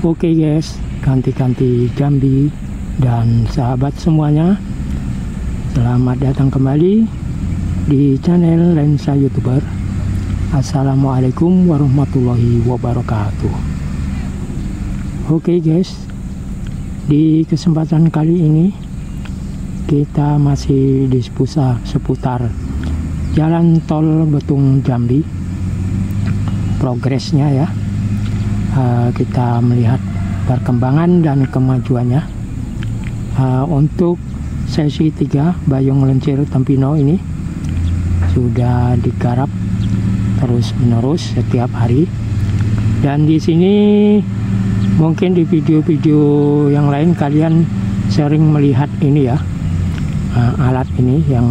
Oke guys, ganti-ganti Jambi dan sahabat semuanya, selamat datang kembali di channel Lensa YouTuber. Assalamualaikum warahmatullahi wabarakatuh. Oke guys, di kesempatan kali ini kita masih di seputar jalan tol Betung Jambi, progresnya ya. Kita melihat perkembangan dan kemajuannya. Untuk sesi 3 Bayung Lencir Tempino ini sudah digarap terus menerus setiap hari, dan di sini mungkin di video-video yang lain kalian sering melihat ini ya, alat ini yang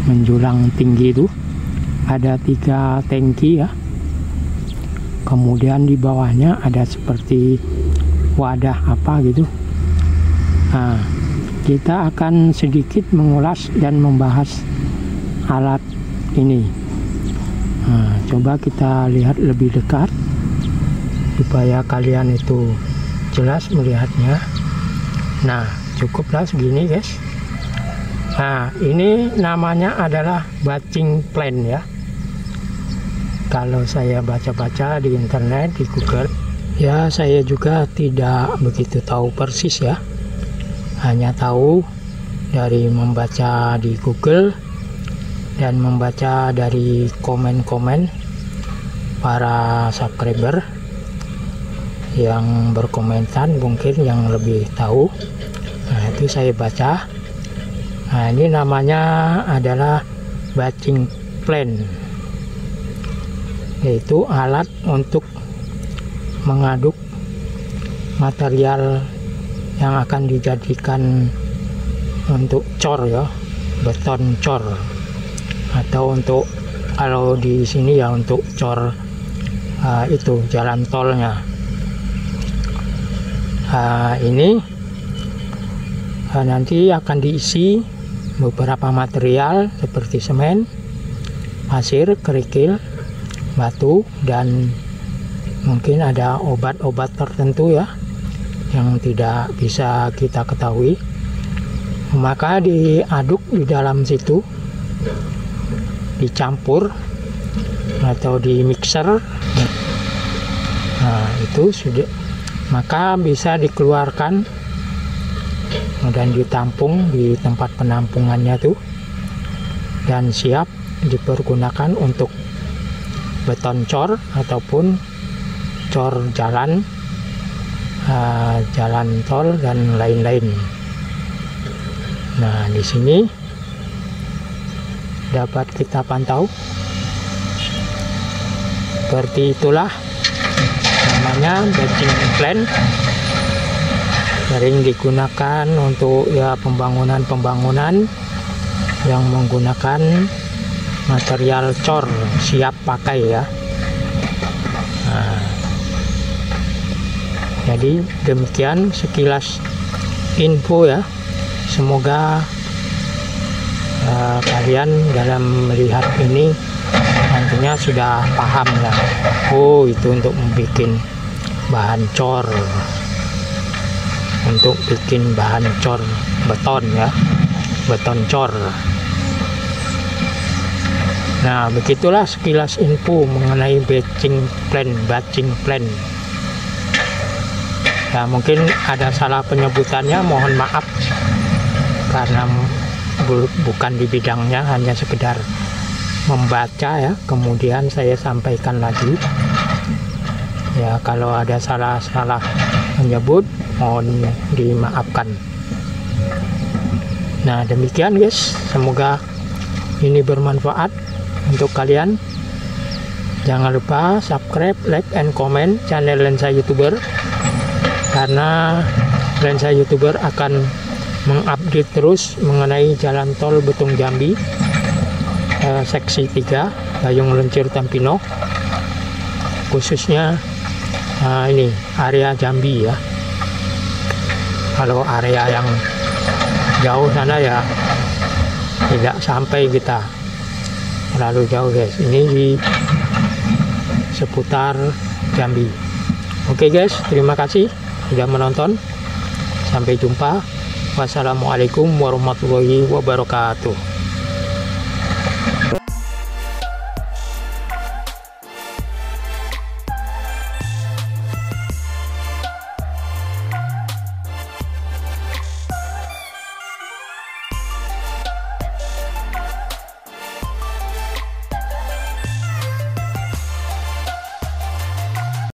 menjulang tinggi itu ada 3 tangki ya. Kemudian di bawahnya ada seperti wadah apa gitu. Nah, kita akan sedikit mengulas dan membahas alat ini. Nah, coba kita lihat lebih dekat supaya kalian itu jelas melihatnya. Nah, cukuplah segini guys. Nah, ini namanya adalah batching plan ya. Kalau saya baca-baca di internet, di Google, ya saya juga tidak begitu tahu persis ya. Hanya tahu dari membaca di Google dan membaca dari komen-komen para subscriber yang berkomentar, mungkin yang lebih tahu. Nah, itu saya baca. Nah, ini namanya adalah batching plan, yaitu alat untuk mengaduk material yang akan dijadikan untuk cor ya, beton cor, atau untuk kalau di sini ya untuk cor itu jalan tolnya. Ini nanti akan diisi beberapa material seperti semen, pasir, kerikil, batu, dan mungkin ada obat-obat tertentu ya yang tidak bisa kita ketahui. Maka diaduk di dalam situ, dicampur atau di mixer. Nah, itu sudah, maka bisa dikeluarkan dan ditampung di tempat penampungannya tuh, dan siap dipergunakan untuk beton cor ataupun cor jalan, jalan tol dan lain-lain. Nah, di sini dapat kita pantau seperti itulah, namanya batching plan. Sering digunakan untuk ya pembangunan yang menggunakan material cor siap pakai ya. Nah, jadi demikian sekilas info ya. Semoga kalian dalam melihat ini nantinya sudah paham lah. Oh, itu untuk membuat bahan cor, untuk bikin bahan cor beton ya, beton cor. Nah, begitulah sekilas info mengenai batching plan. Ya, mungkin ada salah penyebutannya, mohon maaf karena bukan di bidangnya, hanya sekedar membaca ya, kemudian saya sampaikan lagi. Ya, kalau ada salah menyebut, mohon dimaafkan. Nah, demikian guys, semoga ini bermanfaat untuk kalian. Jangan lupa subscribe, like, and comment channel Lensa YouTuber, karena Lensa YouTuber akan mengupdate terus mengenai jalan tol Betung Jambi seksi 3 Bayung Lencir Tempino, khususnya ini area Jambi ya. Kalau area yang jauh sana ya tidak sampai kita terlalu jauh guys. Ini di seputar Jambi. Oke guys, terima kasih sudah menonton. Sampai jumpa. Wassalamualaikum warahmatullahi wabarakatuh.